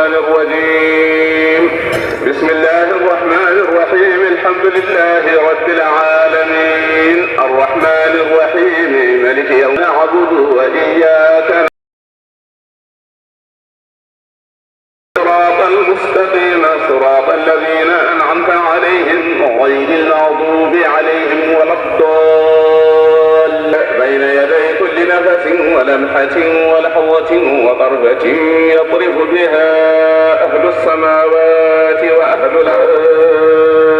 الشيطان الرجيم. بسم الله الرحمن الرحيم. الحمد لله رب العالمين الرحمن الرحيم مالك يوم نعبد وإياك صراط المستقيم صراط الذين أنعمت عليهم غير المغضوب عليهم ولا الضالين. بين يدي كل نفس ولمحة ولحظة وضربة يطرف بها أهل السماوات وأهل الأرض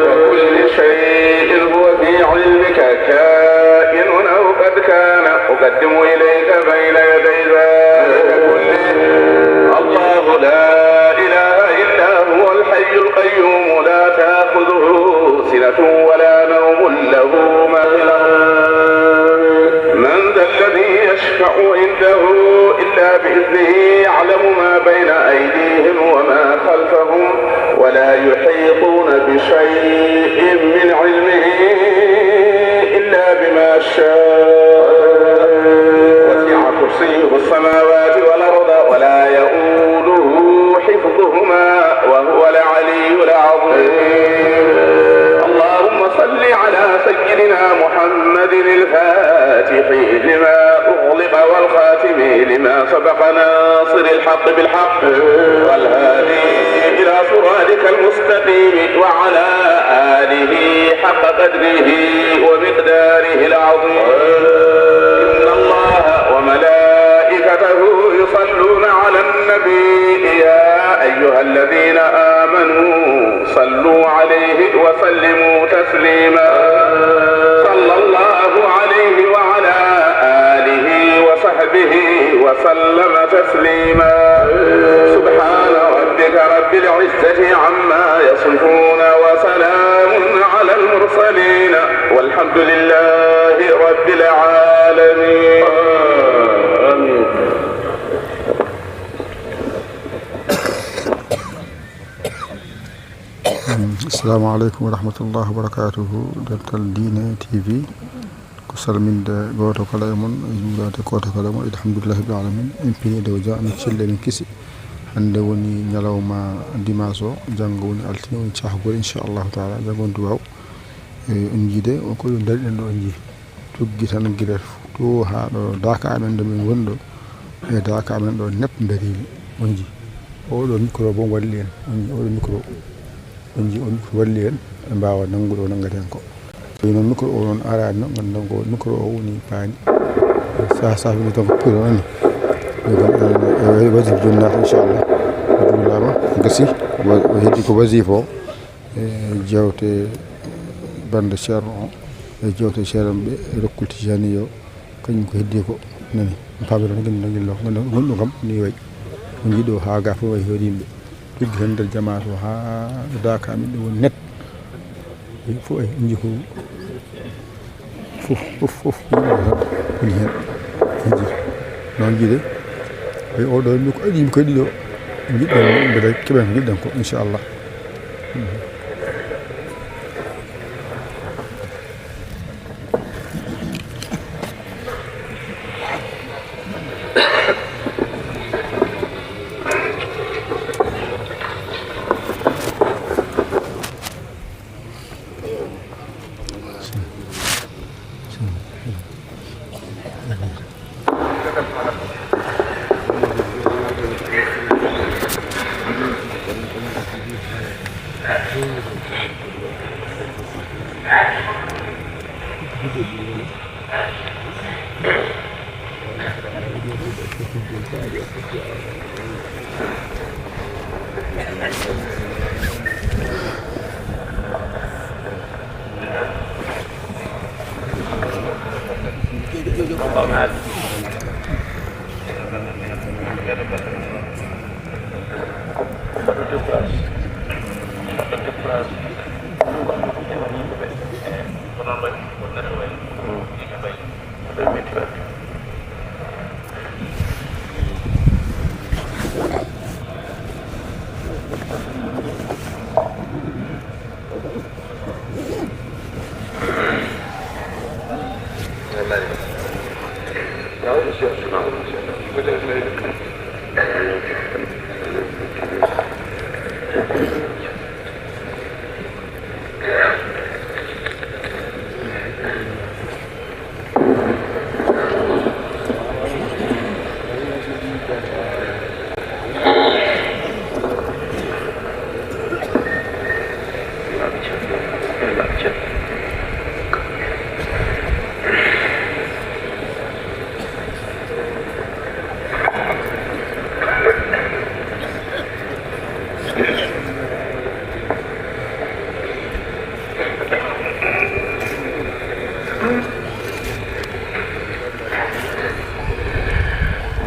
وكل شيء هو في علمك كائن أو قد كان. أقدم إليك بين يدي ذلك كله الله لا إله إلا هو الحي القيوم لا تأخذه سنة ولا نوم له ما في الأرض. من ذا الذي يشفع عنده إلا بإذنه يعلم ما بين أيديهم وما خلفهم ولا يحيطون بشيء من علمه إلا بما شاء. وسع كرسيه السماوات والأرض ولا يؤوده حفظهما وهو العلي العظيم. اللهم صل على سيدنا محمد الفاتح لما أغلق والخاتم لما سبق ناصر الحق بالحق والهادي إلى صراطك المستقيم وعلى آله حق قدره ومقداره العظيم. إن الله وملائكته يصلون على النبي يا أيها الذين آمنوا صلوا عليه وسلموا تسليما. صلى الله عليه وعلى آله وصحبه وسلم تسليما. سبحان ربك رب العزة عما يصفون وسلام على المرسلين والحمد لله رب العالمين. Assalamu alaikum wa rahmatullahi wa barakatuhu. Dental Dine TV ko salminde goto kala e mon yimɓe koto kala mon alhamdulillahi rabbil alamin en pini dow ja en cille en kisi hande woni ñalawma dimanche o janggo woni altine woni cahgol inchallahu taala jangon duwaw en jiide o ko ɗum dariɗen ɗo en jii tuggi tan guila to ha ɗo daka amen ɗo min woni ɗo e daka amen ɗo nepp darimi on jii oɗo micro bo walli en oɗo micro on ji on walli en e mbawa nangude o nanggaten ko so noon micro o noon arani noon gandan ko micro o woni paani sa safini tan ko puro ani e wasif jonnata inchallah o juulama gasi o heddi ko wasif o e jewte bande ceerno o e jewte ceeram ɓe e rokkul tijani o kañum ko heddi ko nani pamere tan gandi nangillo ganda gonɗo kam ni wayi o jiiɗo ha ga fof wayi hoɗi yimɓe tuggi tan nder jamaatu ha daka amin ɗo woni net fof en jiihu fof woni hen jii noon jiide way oɗo mi ko aɗimi ko ɗiɗo jiɗɗen mbeɗa keɓen ko jiɗɗen ko inchallah. No, it's just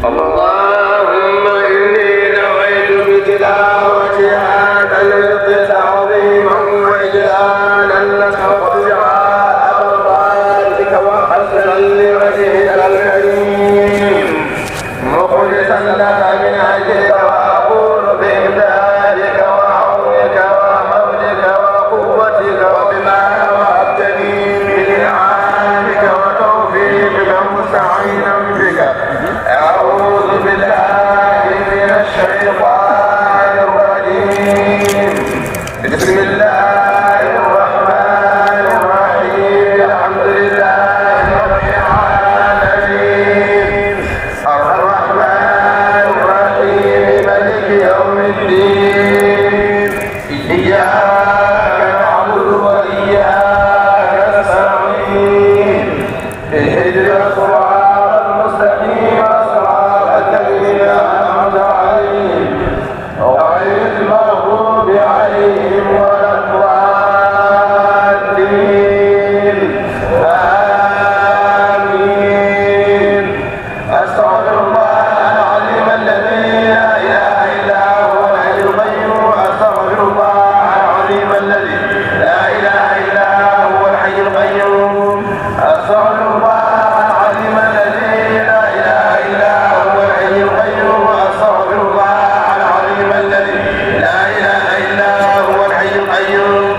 اللهم إني نويت بتلاوة هذا الوقت عظيما وإجلالا لك وابتغاء مرضاتك وحسنا لوجهك الكريم مخلصا لك من أجلك وأقول بإمدادك وعونك وحولك وقوتك وبما وهبتني من إنعامك وتوفيقك مستعينا بك أعوذ بالله من الشيطان الرجيم بسم الله الرحمن الرحيم الحمد لله رب العالمين الرحمن الرحيم مالك يوم الدين إياك نعبد وإياك نستعين اهدنا الصراط المستقيم صراط الذين أنعمت عليهم غير المغضوب عليهم ولا الضالين آمين أستغفر الله العظيم الذي لا إله إلا هو الحي القيوم أستغفر الله العظيم الذي لا إله إلا هو الحي القيوم أستغفر الله العظيم الذي لا إله إلا هو الحي القيوم أستغفر الله العظيم الذي لا إله إلا هو الحي القيوم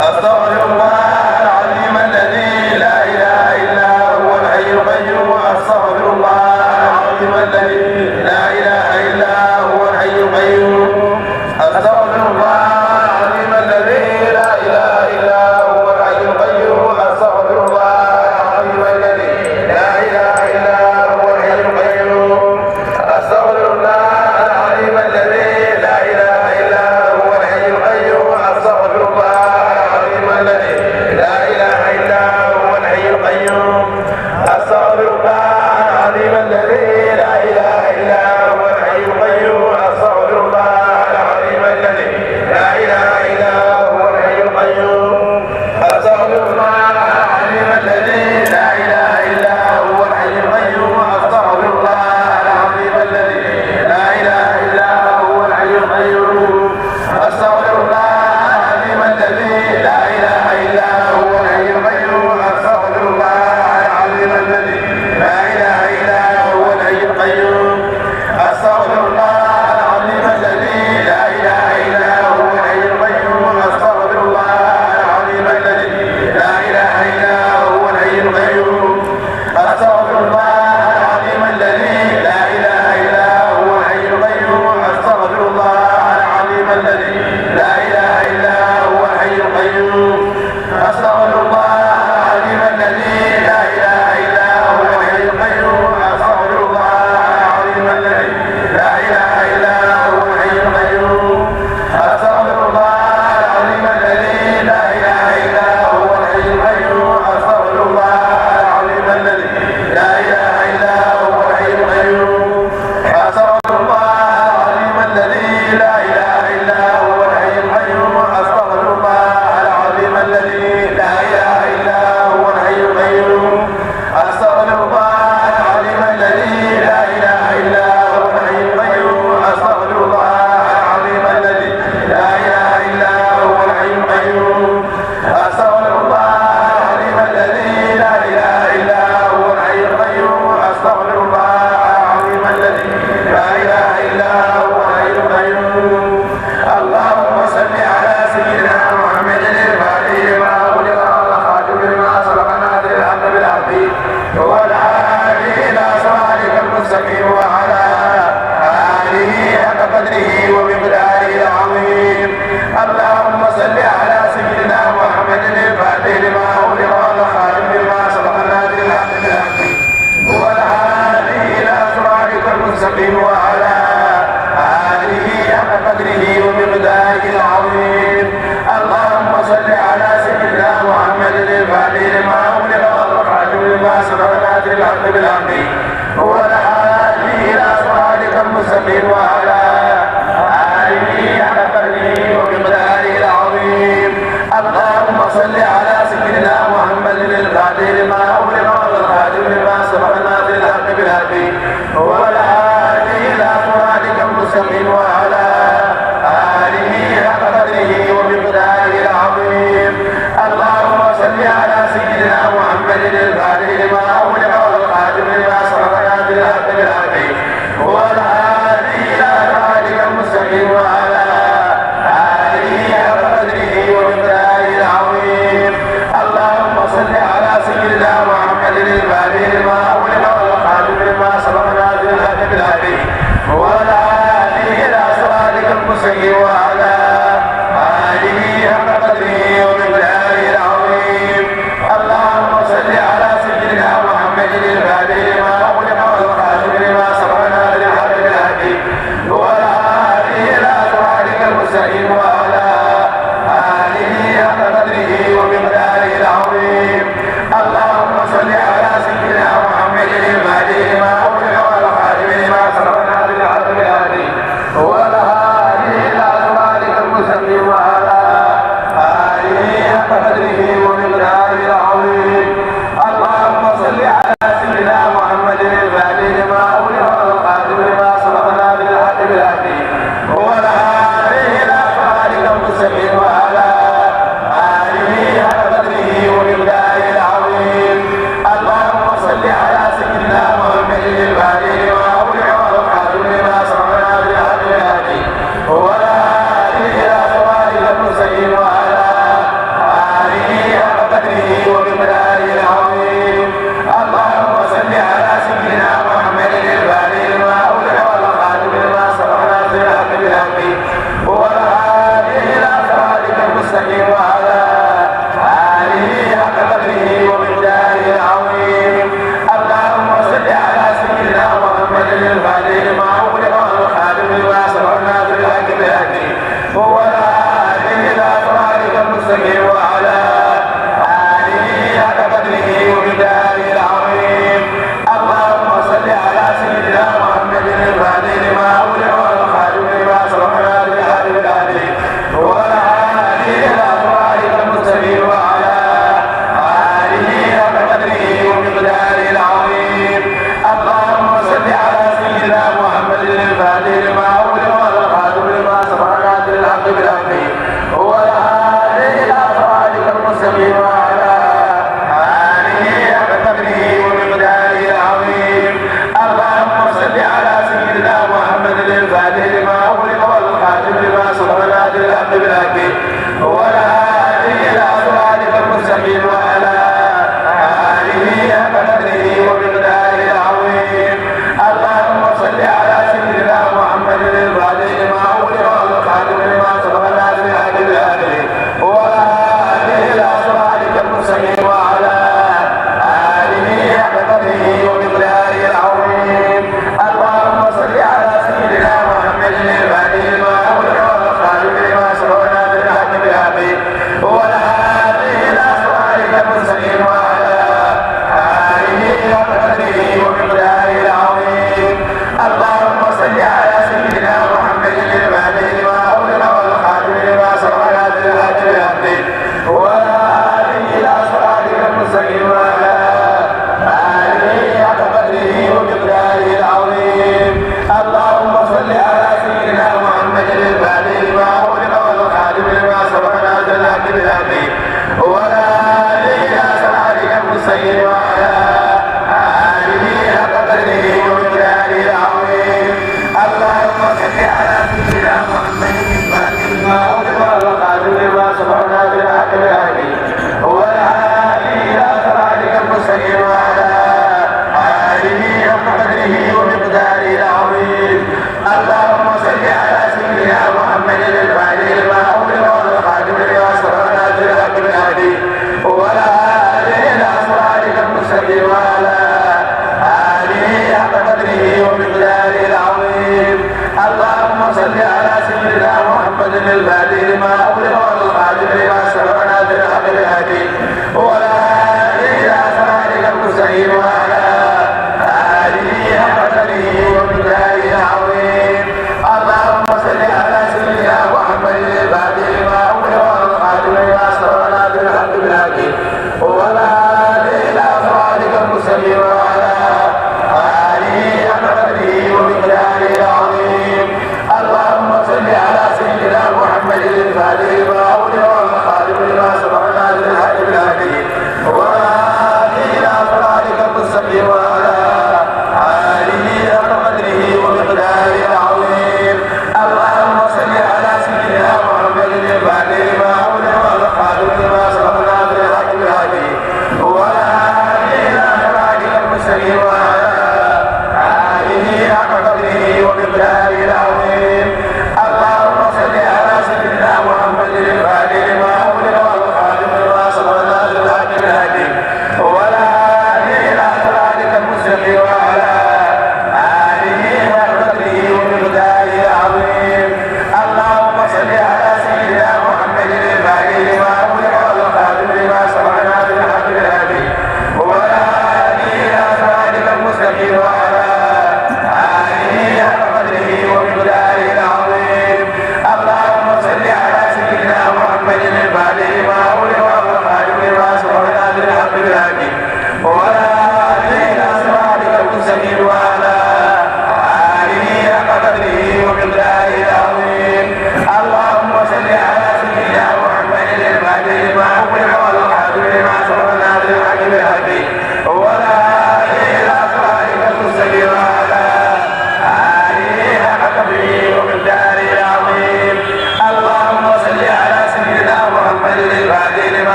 أستغفر الله العظيم الذي لا إله إلا هو الحي القيوم أستغفر الله العظيم الذي لا إله إلا هو الحي القيوم أستغفر الله العظيم الذي لا إله إلا هو الحي القيوم أستغفر الله العظيم الذي لا إله إلا هو الحي القيوم أستغفر الله العظيم الذي لا إله إلا هو الحي القيوم أستغفر الله العظيم صل على سيدنا محمد الفاتح لما أغلق والخاتم لما سبق ناصر الحق بالحق والهادي إلى صراطك المستقيم وعلى آله حق قدره ومقداره العظيم. اللهم صل على سيدنا محمد الفاتح لما أغلق والخاتم لما سبق ناصر الحق بالحق والهادي إلى صراطك المستقيم وعلى آله حق قدره ومقداره العظيم.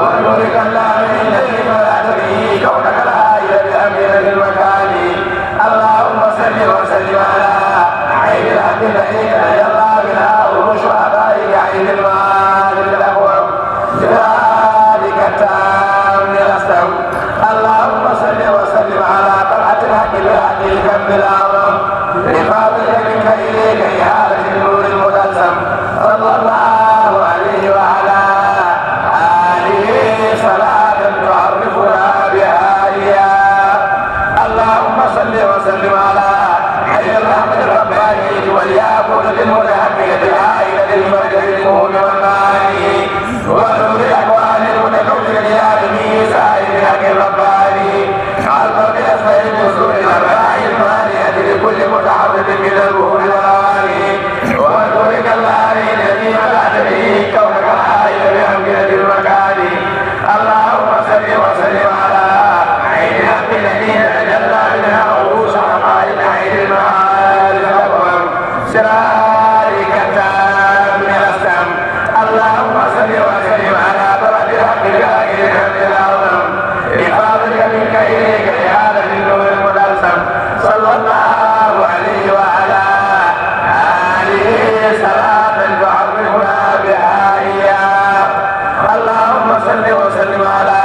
ونورك اللامين الذي ملأت به كونك العائل بأمير المكان. اللهم صل وسلم على عين الحق التي تجلى بها عروش حقائق عين المال الأقوم بذلك التام الأسلم. اللهم صل وسلم على طلعة الحق بالحق الكم الأعظم لفاضل منك إليك إهالة النور المتلسم صلى الله عليه وعلى آله صلاة تعرفنا بها إياه. اللهم صل وسلم على عين الرحمة الربانية والياقوتة المتهمية العائلة للمركز المهم والمعاني ونور الأكوان المتكونة لآدمي سائر الحق الرباني الفرق الأسفل الوصول إلى الرائع المانية لكل متعرض من البهور والأواني ونورك اللامين الذي ملأت به كونك العائل بأمكنة المكان. اللهم صل وسلم على عين الحق الذي تجلى منها عروش حقائق عين المعارف الأكبر سرارك التام الأسلم. اللهم صل وسلم على طلب الحق بآخر الحمد الأعظم لفاضلك منك إليك إهالة النور المتلسم صلى الله عليه وعلى آله صلاة تعرفنا بها إياه. اللهم صل وسلم على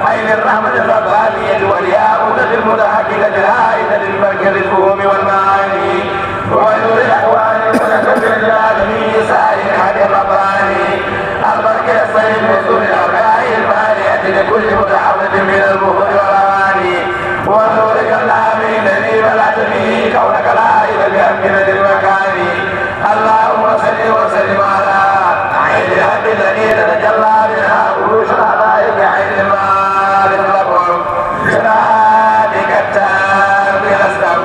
عين الرحمة الربانية والياقوتة المتحققة العائدة للمركز الفهوم والمعاني ونور الأكوان المتكبر لآدمي سائر الحق الرباني البركة الصيد وصول الأرباع المالية لكل متعرض من البهور والأواني ونورك اللامين الذي ملأت به كونك العائل بأمكنة المكان. اللهم صل وسلم على عين الحق الذي تتجلى منها عروش الحقائق عين المعارف الأقوم بذلك التام الأسلم.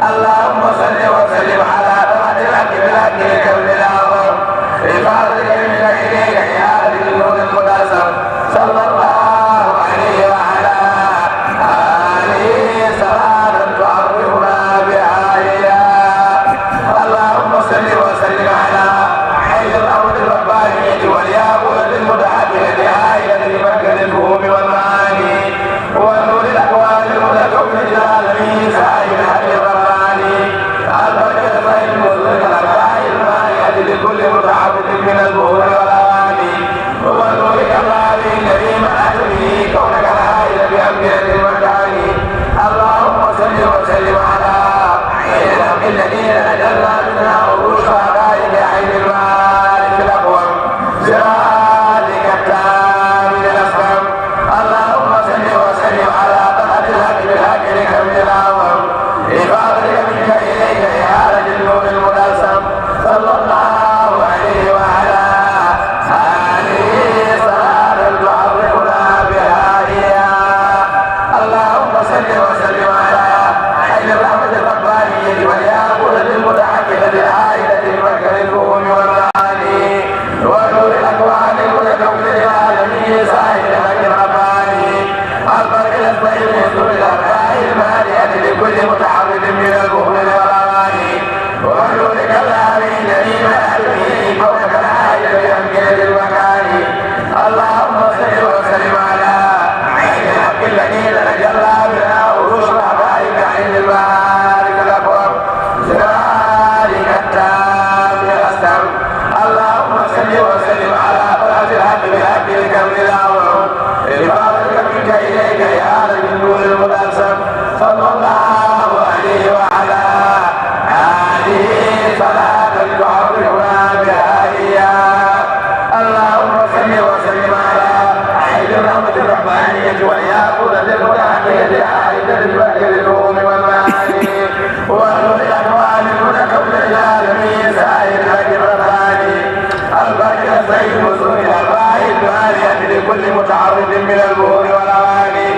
اللهم صل وسلم على طلعة الحق بالحق الكون الأعظم لفاضلك منك إليك إهالة النور المتلسم صلى الله عليه وعلى آله صلاة تعرفنا بها إياه. اللهم صل وسلم على عين الأرض الربانية والياقوتة المتحققة عائلة لمركز الفهوم والمعاني ونور الأكوان المتكونة لآدمي سائر الحق الرباني البركة الصيد وصول الأرباع المانية لكل متعرض من البهور والأواني ونورك اللامين الذي ملأت به كونك العائل بأمكنة المكان. اللهم صل وسلم على عين الحق الذي تجلى منها عروش حقائق عين المعارف الأقوم سرادك التام الأسلم. اللهم صل وسلم على طلعة الحق بالحق الكون الأعظم لفاضلك منك إليك إهالة النور المتلسم صلى الله عليه وعلى آله صلاة تعرفنا بها إياه. اللهم صل وسلم على عين الرحمة الربانية والياقوتة المتحققة العائلة لمركز الفهوم والمعاني ونور الأكوان المتكونة لآدمي سائر الحق الرباني البركة الصيد وصول الأرباع المالية لكل متعرض من البهور والأواني ونورك اللامين الذي ملأت به كونك العائل بأمكنة المكان. اللهم صل وسلم على عين الحق الذي تتجلى منها عروش حقائق عين المعارف الأقوم ذلك التام الأسلم. اللهم صل وسلم على طلعة الحق بالحق الكون الأعظم لفاضلك منك إليك إهالة النور المتلسم صلى الله عليه وعلى آله صلاة تعرفنا بها إياه. اللهم صل وسلم على عين الرحمة الربانية والياقوتة المتحققة عائدة المركز الفهوم والمعاني ونور الأكوان المتكونة لآدمي سائر الحق الرباني البركة الصيد وصول الأرباع المالية لكل متعرض من البهور والأواني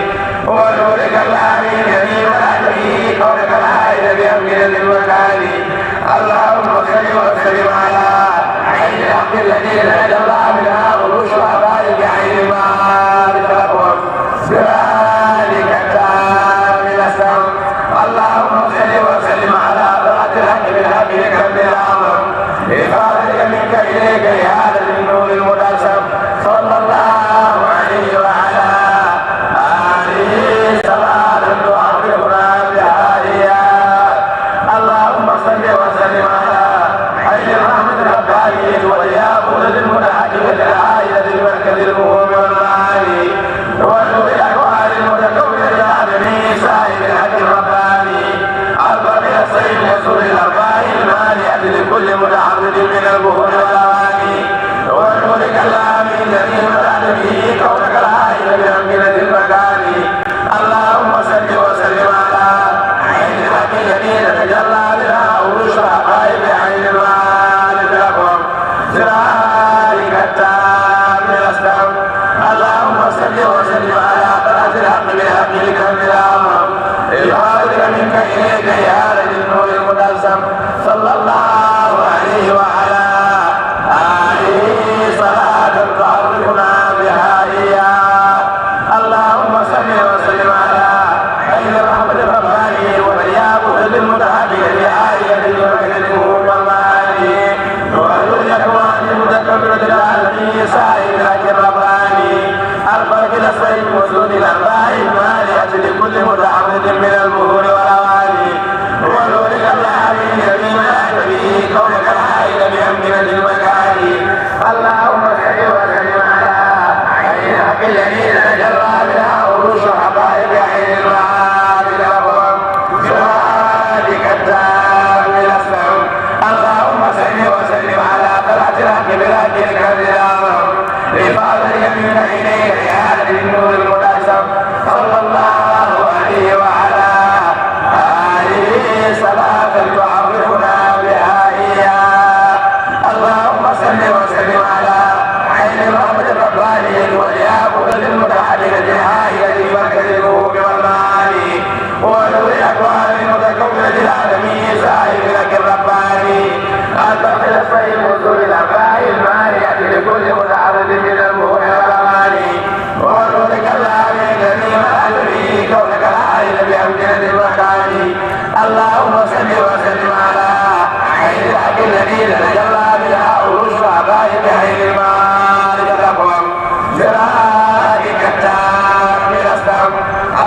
ونورك اللامين الذي ملأت به كونك العائل بأمكنة المكان. اللهم صل وسلم على عين الحق الذي تجلى منها عروش حقائق عين المعارف الأقوم بذلك التام صل وسلم على طلعة الحق بالحق لكمل الأمر الفاضل منك إليك يا للنور المتلسم صلى الله عليه وعلى آله صلاة تعرفنا بها إياه. اللهم صل وسلم على خير الرحمة الرباني والياقوت المتحدث بآية المكن والمعاني وأهل الأكوان المتكبرة العالمين سائر لك الرباني الفرق الأسفل وسود الأرباع المالئة لكل متعبد من البهور والأواني ونورك العالمين بما به كونك الحائل بأمكنة المكان. اللهم صل وسلم على عين الحق الذين تجرى بها عروش حقائق عين المعاد لهم سرادك التام الأسلم. اللهم صل وسلم على طلعة الحق بذاتك الكرام لفاضل يمين إليك يا النور المتأسم صلى الله عليه وعلى آله صلاة تعرفنا بها إياه. اللهم صل وسلم على عين الرحمة الربانية والياقوت المتحركة الحائلة مركز الروح والمعاني ونور الأكوان المتكونة العالمين سائر لك الرباني البحر الصيب وسور الأرباع المانعة لكل متعرض من الروح والمعاني ونورك العالمين الذي ملأت به كونك الحائل بأمكنة المكان. اللهم صل وسلم على عين الحق الذي تجلى بها عروش حقائق عين المعارف الأقوم سرائك التام بالأسلام.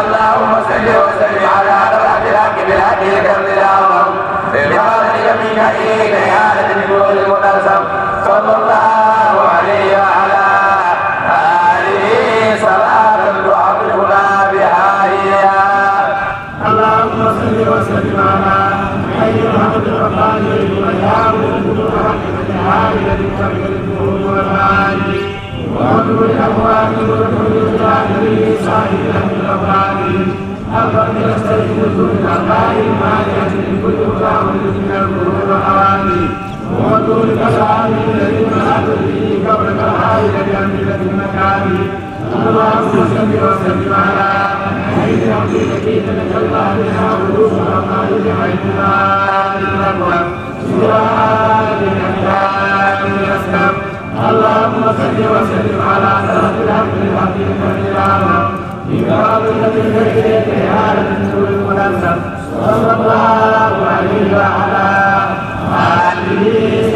اللهم صل وسلم على طلعة الحق بالحق الكرم الأعظم بفضلك منك إليك يا النور المتلسم صلى الله عليه وعلى آله صلاة تعرفنا بها إياه. اللهم صل وسلم على خير الحمد الرباني والياقوت المتحركة العالية بكرم الجهود والمعاني ونور الأكوان والكل العالمين صاحب الأمر الرباني الفرد يستجيب وجود الأرباع المانعة لكل متعود من الروح والأواني ونور الأسعار الذي ملأت به كونك الحائل بأمكنة المكان. اللهم صل وسلم على عين الحق التي تتجلى بها عروش حقائق عين المعارف الأقوم سرادك التام الأسلم. اللهم صل وسلم على طلعة الحق بالحق الكرم بفضلك منك إليك يا النور المتلسم صلى الله عليه وعلى آله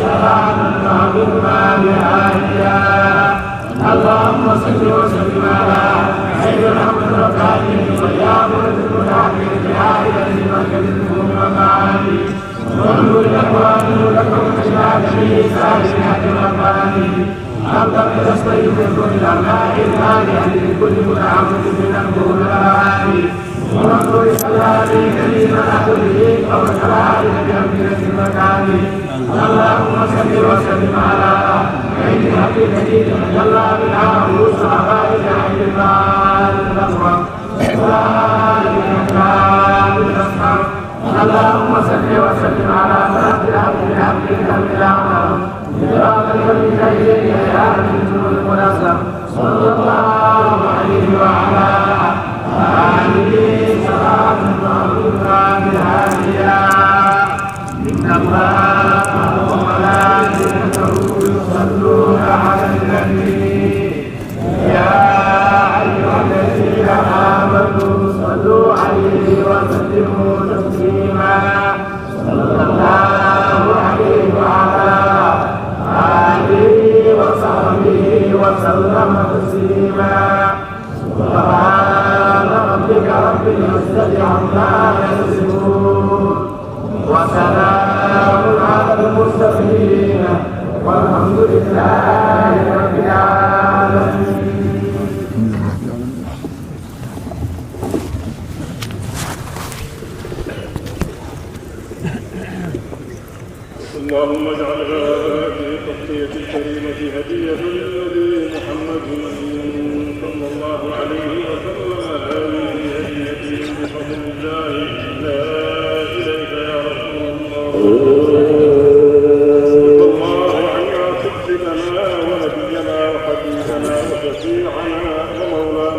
صلاة تعرفنا بها إياه. اللهم صل وسلم على خير الحمد الرباني والياقوت المتحركة العالية بمركز النور والمعاني ونور الأكوان والكون العالمين سائر الحق الرباني الفرد يستجيب وجود الأرباع المانعة لكل متعبد من البهور والأواني ونور العالمين الذي ملأت به كونك الحائل بأمكنة المكان. اللهم صل وسلم على عين الحق التي تتجلى بها عروش حقائق عين المعارف الأقوم سرادك التام الأسلم. اللهم صل وسلم على طلعة الحق بالحق الكرم الأعظم بفضلك منك إليك يا النور المتلسم صلى الله عليه وعلى آله صلاة تعرفنا بها إياه. إن الله وملائكته يصلون على النبي يا أيها الذين آمنوا صلوا عليه وسلموا تسليما صلى الله عليه وعلى آله وصحبه وسلم تسليما. سبحان ربك رب العزة عما يصفون وسلام على المرسلين والحمد لله رب العالمين. اللهم اجعل هذه التحية الكريمة هدية للنبي محمد صلى الله عليه وسلم. هذه هديتي بفضل الله لا إليك يا رسول الله عنا سيدنا ونبينا وحبيبنا وشفيعنا ومولانا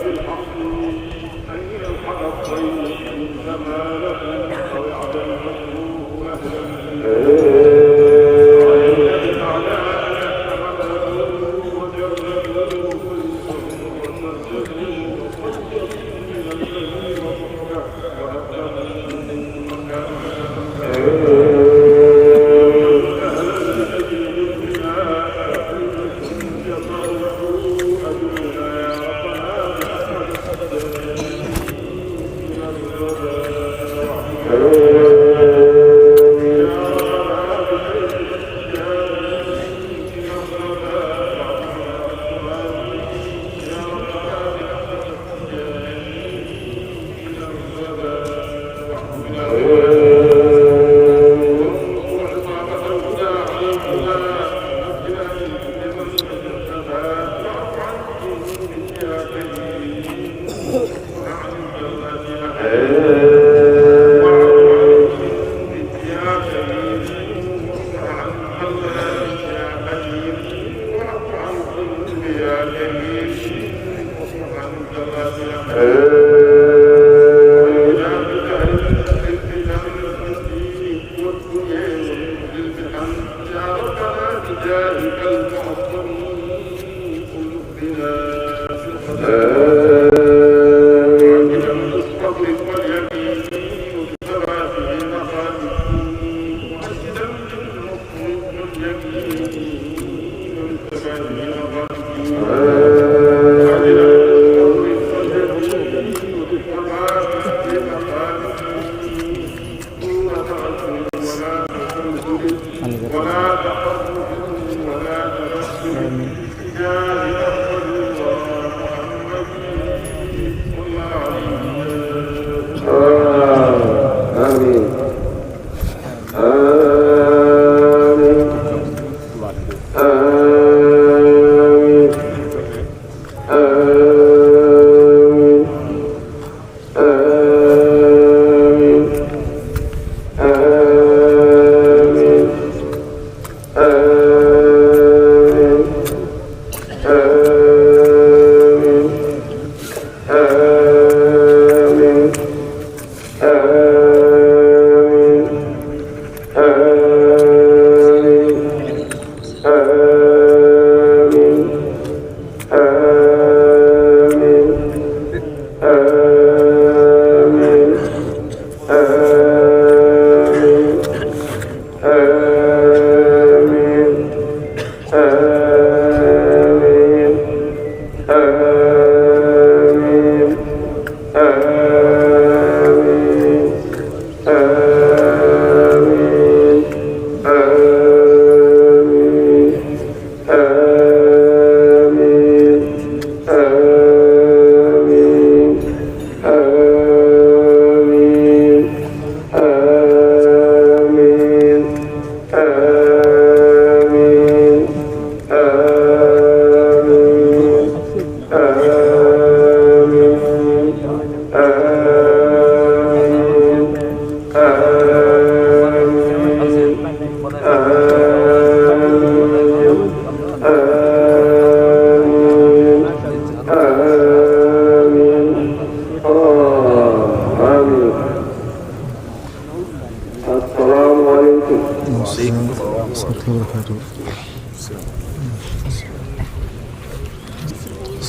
الحق أن يلحق الطيب كما لكم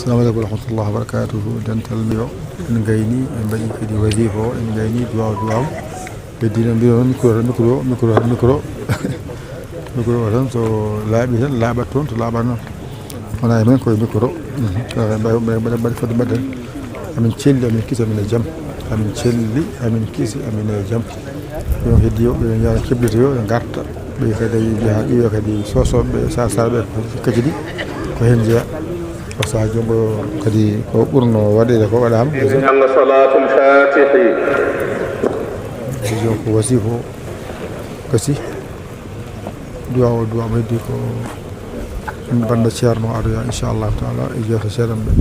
assalamu aleykum wa rahmatullah wa barakatuhu dental mbiyo en gayni en mbaɗi kadi wasifa o en gayni duwaw ɓeddino mbiɗo noon micro o tan so laaɓi tan laaɓat toon to laaɓat noon wona e men koye micro mbaɗi fodde mbadden amin celli amin kiisi amin e jaam amin celli amin kiisi amin e jaam yon heddiyo ɓe jara keblitoyo ɓe garta ɓe kadi jaaha ƴiwe kadi sosoɓe sasaɓe kadi ɗi ko hen jeeya o saha jombo kadi ko ɓurno waɗede ko waɗama janga salatul fatihi jon ko wasifa o gasi duwa mo heddi ko banda ceerno adoya inchallahu taala e jewta seeɗan ɓe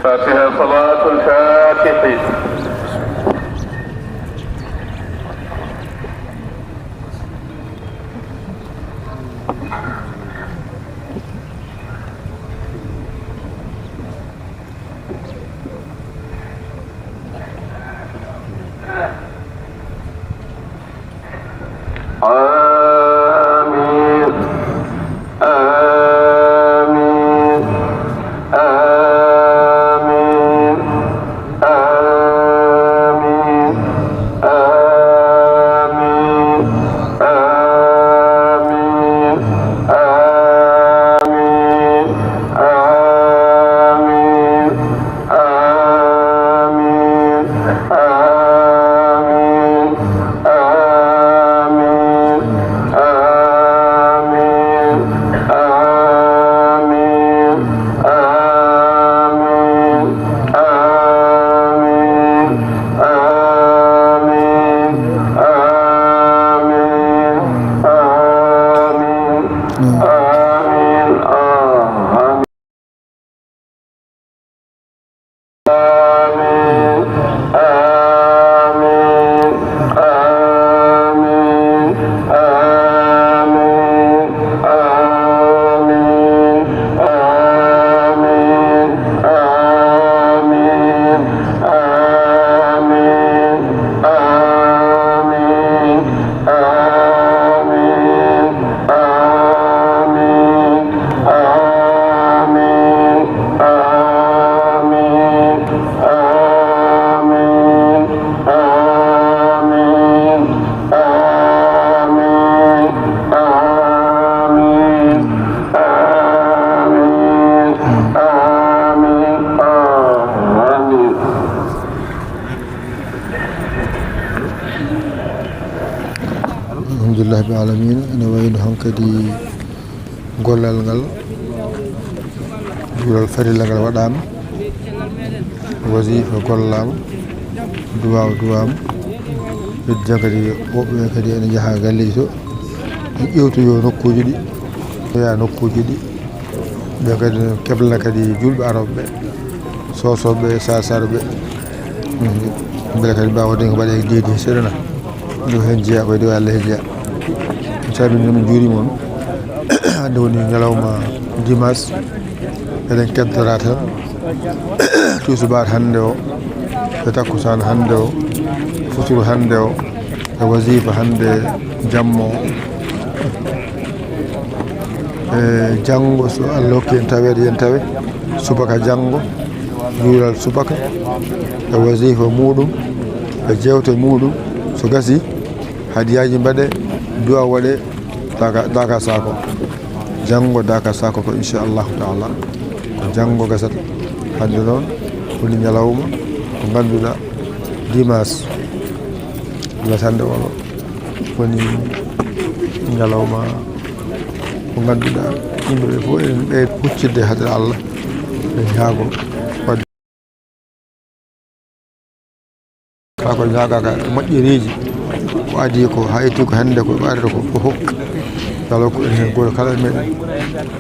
فاتها صلاة الفاتح. alhamdulillah rabbil alamin ene wayno hankadi gollal ngal juulal farilla ngal waɗama wasifa gollama duwama ɓedda kadi woɓɓe kadi ene jaaha galleji to en ƴewtoyo nokkuji ɗi ya nokkuji ɗi ɓe kadi keblana kadi julɓe araɓe ɓe sosoɓe sasaɓe beele kadi mbawa wadde ko mbaɗe deedi seeɗana ɗo hen jeeya koye dewa Allah he jeeya mi salmini min juurima on hande woni ñalawma dimanche eɗen kedtora tan tusubar hande o e takkusan hande o futuru hande o e wasifa hande jammo e janggo so Allah hokki en tawede yen tawe subaka janggo juulal subaka e wasifa muɗum e jewte muɗum so gasi hadiyaji mbaɗe duwa waɗe daka sako janggo daka sako ko inchallahu taala ko janggo gasata hande noon woni ñalawma ko ganduɗa dimanche latande o woni ñalawma ko ganduɗa yimɓeɓe fof enen ɓe huccidde haade Allah e ñaago wadde kako ñagaka moƴƴereji ko adi ko ha itti ko hande ko arata ko hokka kala ko en hen goto kala meɗen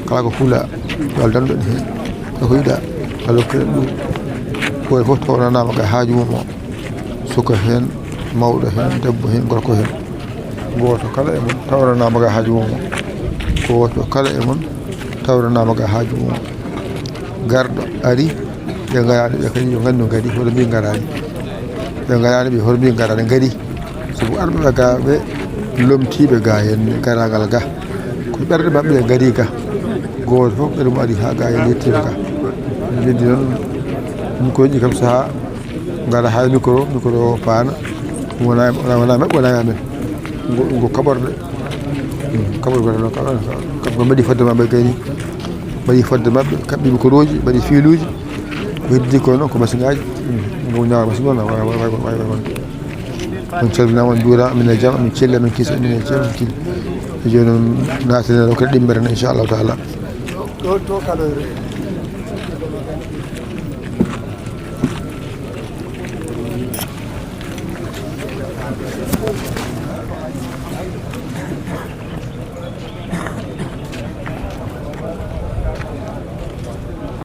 kala ko huula yo Allah dandu en hen ko yiɗa kala ko en ɗum koye fof tawnanama ga haaju mum o suka hen mawɗo hen debbo hen gorko hen goto kala e mon tawranama ga haaju mum o goto kala e mon tawranama ga haaju mum o garɗo ari ɓe garani ɓe kadi yo gandu gadi hoto mbi garani ɓe garani ɓe hoto mbi garani gari sabu arɓeɓe ga ɓe lomtiɓe ga henne garagal ga ko ɓerɗe mabɓe gari ga goto fof ɓeɗe mo ari ha ga hen yettima ga jiddi noon ɗum koyƴi kam saaha gara ha micro paana wona mabɓe wona amen ngo kaɓorɗe kaɓorɗe ko mbaɗi fodde mabɓe gari mbaɗi fodde mabɓe kaɓɓi microji mbaɗi filuji ko heddi ko noon ko machine aji ngo ñawa machine o way wonde on calminama on juurama min e jaam min celli amin kiisa min e jaam kili e joni noon nataneno kadi ɗimmere inchallahu taala to kaloyre